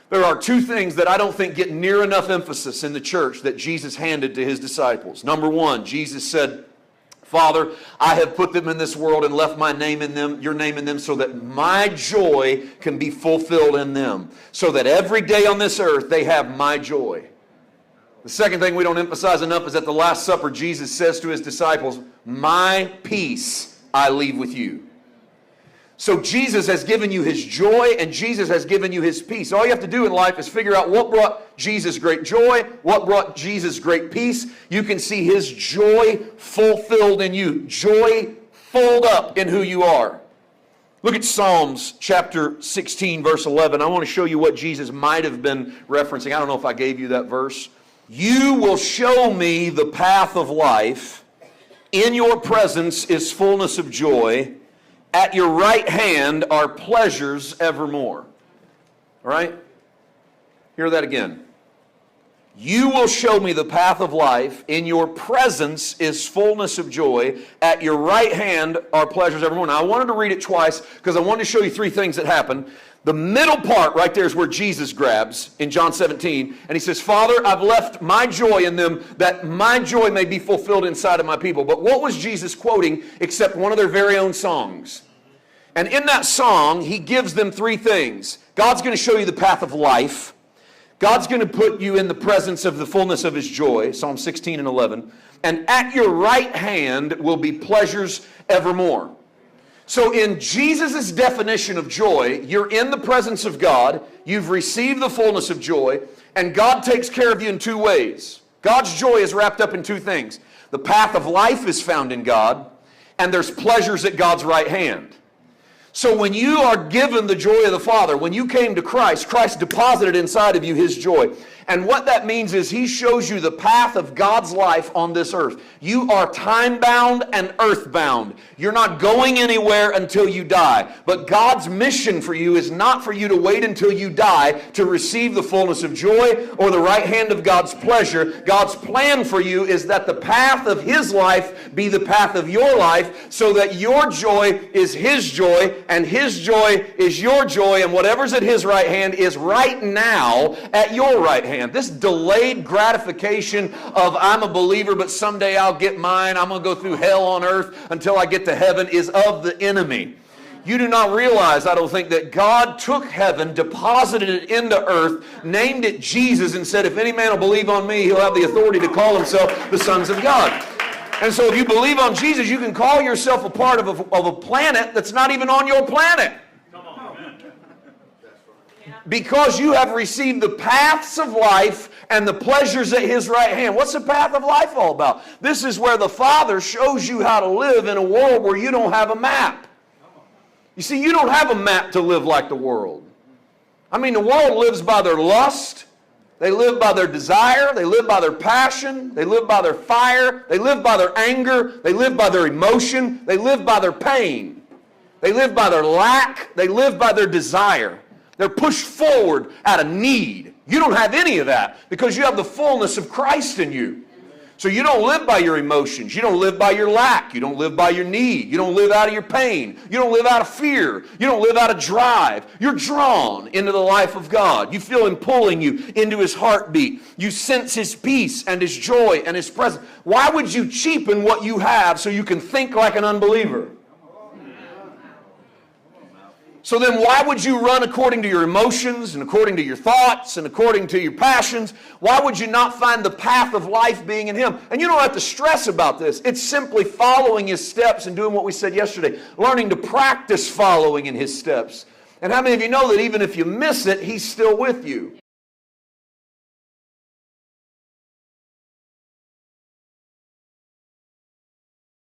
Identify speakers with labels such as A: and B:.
A: There are two things that I don't think get near enough emphasis in the church that Jesus handed to his disciples. Number one, Jesus said, Father, I have put them in this world and left my name in them, your name in them, so that my joy can be fulfilled in them. So that every day on this earth they have my joy. The second thing we don't emphasize enough is at the Last Supper, Jesus says to his disciples, my peace I leave with you. So Jesus has given you his joy and Jesus has given you his peace. All you have to do in life is figure out what brought Jesus great joy, what brought Jesus great peace. You can see his joy fulfilled in you. Joy filled up in who you are. Look at Psalms chapter 16, verse 11. I want to show you what Jesus might have been referencing. I don't know if I gave you that verse. You will show me the path of life. In your presence is fullness of joy. At your right hand are pleasures evermore. All right? Hear that again. You will show me the path of life. In your presence is fullness of joy. At your right hand are pleasures evermore. Now, I wanted to read it twice because I wanted to show you three things that happen. The middle part right there is where Jesus grabs in John 17. And he says, Father, I've left my joy in them that my joy may be fulfilled inside of my people. But what was Jesus quoting except one of their very own songs? And in that song, he gives them three things. God's going to show you the path of life. God's going to put you in the presence of the fullness of his joy, Psalm 16 and 11. And at your right hand will be pleasures evermore. So in Jesus' definition of joy, you're in the presence of God, you've received the fullness of joy, and God takes care of you in two ways. God's joy is wrapped up in two things. The path of life is found in God, and there's pleasures at God's right hand. So when you are given the joy of the Father, when you came to Christ, Christ deposited inside of you his joy. And what that means is he shows you the path of God's life on this earth. You are time-bound and earth-bound. You're not going anywhere until you die. But God's mission for you is not for you to wait until you die to receive the fullness of joy or the right hand of God's pleasure. God's plan for you is that the path of his life be the path of your life so that your joy is his joy and his joy is your joy, and whatever's at his right hand is right now at your right hand. This delayed gratification of I'm a believer, but someday I'll get mine. I'm going to go through hell on earth until I get to heaven is of the enemy. You do not realize, I don't think, that God took heaven, deposited it into earth, named it Jesus, and said, if any man will believe on me, he'll have the authority to call himself the sons of God. And so if you believe on Jesus, you can call yourself a part of a planet that's not even on your planet. Because you have received the paths of life and the pleasures at his right hand. What's the path of life all about? This is where the Father shows you how to live in a world where you don't have a map. You see, you don't have a map to live like the world. I mean, the world lives by their lust. They live by their desire. They live by their passion. They live by their fire. They live by their anger. They live by their emotion. They live by their pain. They live by their lack. They live by their desire. They're pushed forward out of need. You don't have any of that because you have the fullness of Christ in you. So you don't live by your emotions. You don't live by your lack. You don't live by your need. You don't live out of your pain. You don't live out of fear. You don't live out of drive. You're drawn into the life of God. You feel him pulling you into his heartbeat. You sense his peace and his joy and his presence. Why would you cheapen what you have so you can think like an unbeliever? So then why would you run according to your emotions and according to your thoughts and according to your passions? Why would you not find the path of life being in him? And you don't have to stress about this. It's simply following his steps and doing what we said yesterday. Learning to practice following in his steps. And how many of you know that even if you miss it, he's still with you?